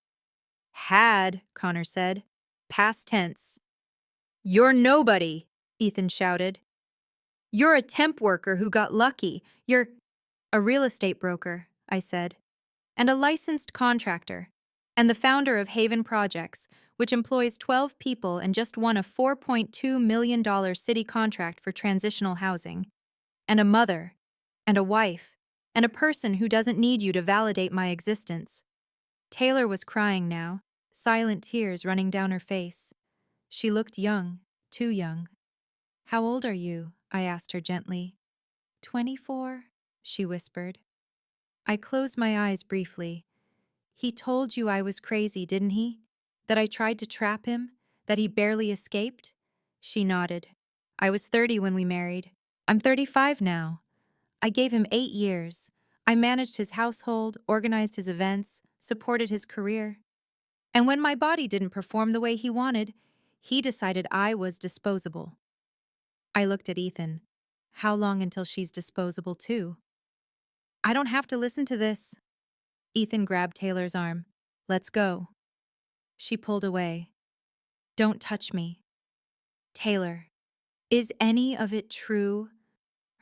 Had, Connor said. Past tense. You're nobody, Ethan shouted. You're a temp worker who got lucky. You're a real estate broker, I said, and a licensed contractor, and the founder of Haven Projects, which employs 12 people and just won a $4.2 million city contract for transitional housing, and a mother, and a wife, and a person who doesn't need you to validate my existence. Taylor was crying now, silent tears running down her face. She looked young, too young. How old are you? I asked her gently. 24, she whispered. I closed my eyes briefly. He told you I was crazy, didn't he? That I tried to trap him? That he barely escaped? She nodded. I was 30 when we married. I'm 35 now. I gave him 8 years. I managed his household, organized his events, supported his career. And when my body didn't perform the way he wanted, he decided I was disposable. I looked at Ethan. How long until she's disposable too? I don't have to listen to this. Ethan grabbed Taylor's arm. Let's go. She pulled away. Don't touch me. Taylor, is any of it true?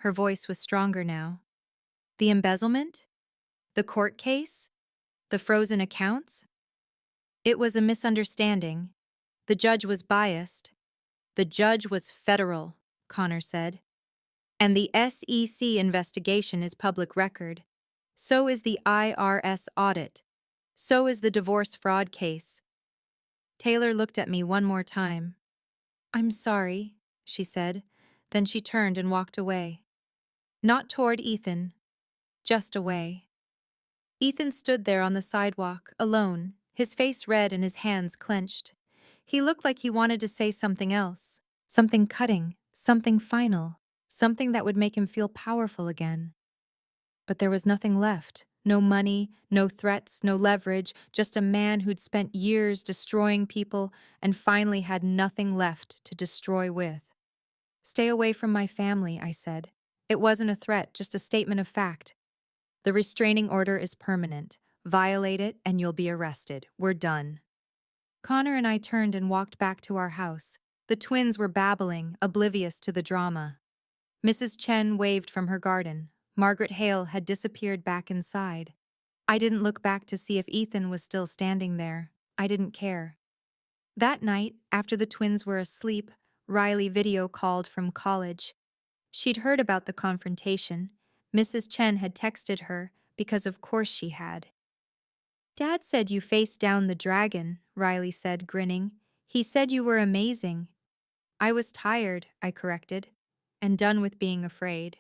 Her voice was stronger now. The embezzlement? The court case? The frozen accounts? It was a misunderstanding. The judge was biased. The judge was federal, Connor said. And the SEC investigation is public record. So is the IRS audit. So is the divorce fraud case. Taylor looked at me one more time. I'm sorry, she said. Then she turned and walked away. Not toward Ethan, just away. Ethan stood there on the sidewalk, alone, his face red and his hands clenched. He looked like he wanted to say something else, something cutting, something final, something that would make him feel powerful again. But there was nothing left, No money, no threats, no leverage, just a man who'd spent years destroying people and finally had nothing left to destroy with. Stay away from my family, I said. It wasn't a threat, just a statement of fact. The restraining order is permanent. Violate it and you'll be arrested. We're done. Connor and I turned and walked back to our house. The twins were babbling, oblivious to the drama. Mrs. Chen waved from her garden. Margaret Hale had disappeared back inside. I didn't look back to see if Ethan was still standing there. I didn't care. That night, after the twins were asleep, Riley video called from college. She'd heard about the confrontation. Mrs. Chen had texted her, because of course she had. Dad said you faced down the dragon, Riley said, grinning. He said you were amazing. I was tired, I corrected, and done with being afraid.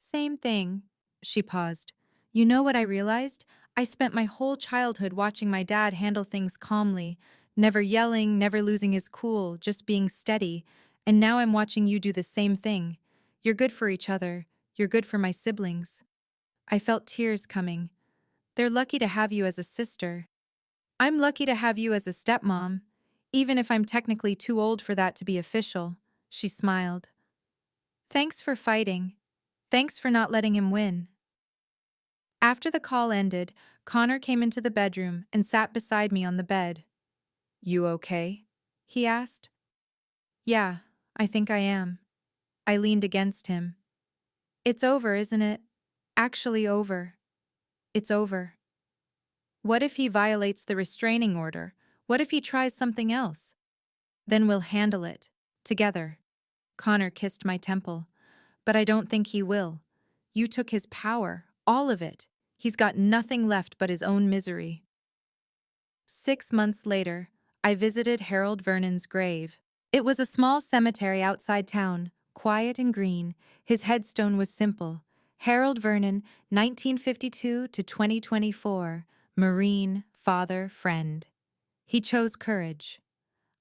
Same thing. She paused. You know what I realized? I spent my whole childhood watching my dad handle things calmly, never yelling, never losing his cool, just being steady, and now I'm watching you do the same thing. You're good for each other. You're good for my siblings. I felt tears coming. They're lucky to have you as a sister. I'm lucky to have you as a stepmom, even if I'm technically too old for that to be official, she smiled. Thanks for fighting. Thanks for not letting him win. After the call ended, Connor came into the bedroom and sat beside me on the bed. You okay? He asked. Yeah, I think I am. I leaned against him. It's over, isn't it? Actually over. It's over. What if he violates the restraining order? What if he tries something else? Then we'll handle it. Together. Connor kissed my temple. But I don't think he will. You took his power, all of it. He's got nothing left but his own misery. 6 months later, I visited Harold Vernon's grave. It was a small cemetery outside town, quiet and green. His headstone was simple. Harold Vernon, 1952 to 2024, Marine, father, friend. He chose courage.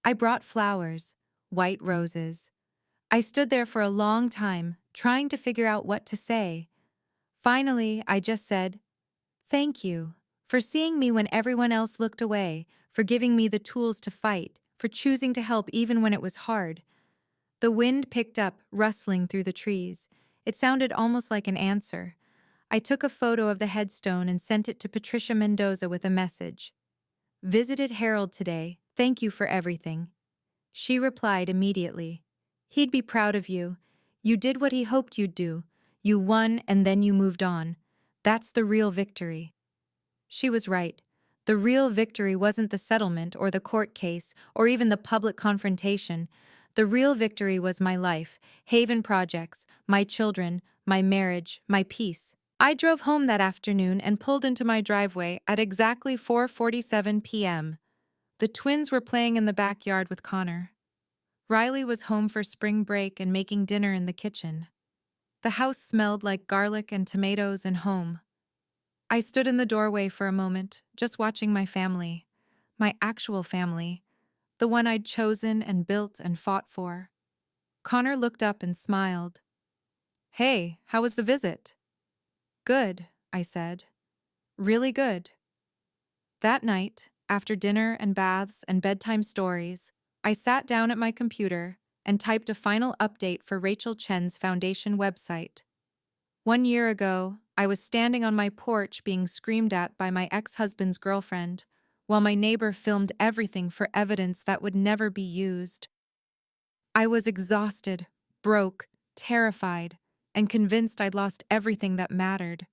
I brought flowers, white roses. I stood there for a long time, trying to figure out what to say. Finally, I just said, thank you, for seeing me when everyone else looked away, for giving me the tools to fight, for choosing to help even when it was hard. The wind picked up, rustling through the trees. It sounded almost like an answer. I took a photo of the headstone and sent it to Patricia Mendoza with a message. Visited Harold today. Thank you for everything. She replied immediately. He'd be proud of you. You did what he hoped you'd do. You won and then you moved on. That's the real victory. She was right. The real victory wasn't the settlement or the court case or even the public confrontation. The real victory was my life, Haven projects, my children, my marriage, my peace. I drove home that afternoon and pulled into my driveway at exactly 4:47 p.m. The twins were playing in the backyard with Connor. Riley was home for spring break and making dinner in the kitchen. The house smelled like garlic and tomatoes and home. I stood in the doorway for a moment, just watching my family. My actual family. The one I'd chosen and built and fought for. Connor looked up and smiled. Hey, how was the visit? Good, I said. Really good. That night, after dinner and baths and bedtime stories, I sat down at my computer and typed a final update for Rachel Chen's foundation website. 1 year ago, I was standing on my porch being screamed at by my ex-husband's girlfriend, while my neighbor filmed everything for evidence that would never be used. I was exhausted, broke, terrified, and convinced I'd lost everything that mattered.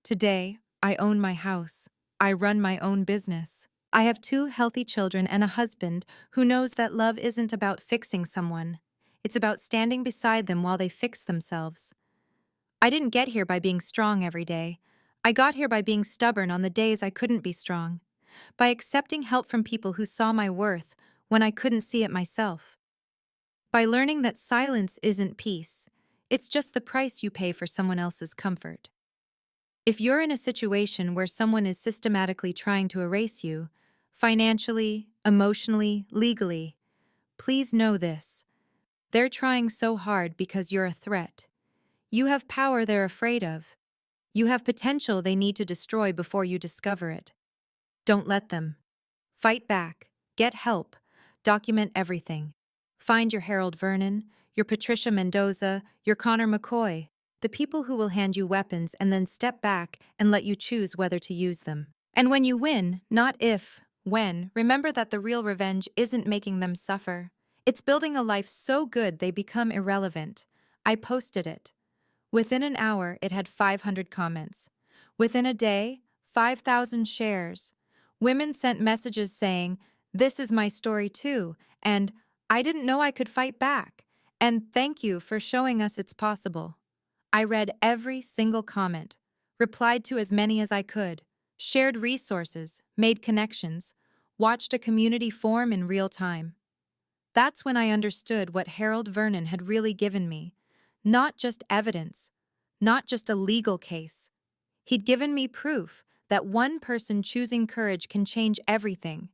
Today, I own my house. I run my own business. I have 2 healthy children and a husband who knows that love isn't about fixing someone. It's about standing beside them while they fix themselves. I didn't get here by being strong every day. I got here by being stubborn on the days I couldn't be strong. By accepting help from people who saw my worth when I couldn't see it myself. By learning that silence isn't peace. It's just the price you pay for someone else's comfort. If you're in a situation where someone is systematically trying to erase you, financially, emotionally, legally, please know this. They're trying so hard because you're a threat. You have power they're afraid of. You have potential they need to destroy before you discover it. Don't let them. Fight back. Get help. Document everything. Find your Harold Vernon, your Patricia Mendoza, your Connor McCoy, the people who will hand you weapons and then step back and let you choose whether to use them. And when you win, not if, when, remember that the real revenge isn't making them suffer. It's building a life so good they become irrelevant. I posted it. Within an hour, it had 500 comments. Within a day, 5,000 shares. Women sent messages saying, "This is my story too," and "I didn't know I could fight back," and "Thank you for showing us it's possible." I read every single comment, replied to as many as I could, shared resources, made connections, watched a community form in real time. That's when I understood what Harold Vernon had really given me. Not just evidence, not just a legal case. He'd given me proof that one person choosing courage can change everything.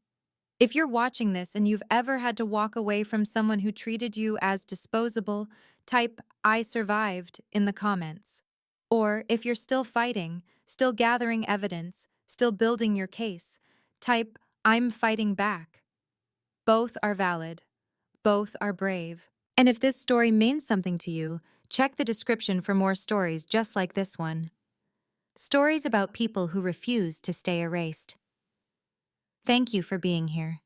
If you're watching this and you've ever had to walk away from someone who treated you as disposable, type "I survived" in the comments. Or if you're still fighting, still gathering evidence, still building your case, type "I'm fighting back." Both are valid. Both are brave. And if this story means something to you, check the description for more stories just like this one. Stories about people who refuse to stay erased. Thank you for being here.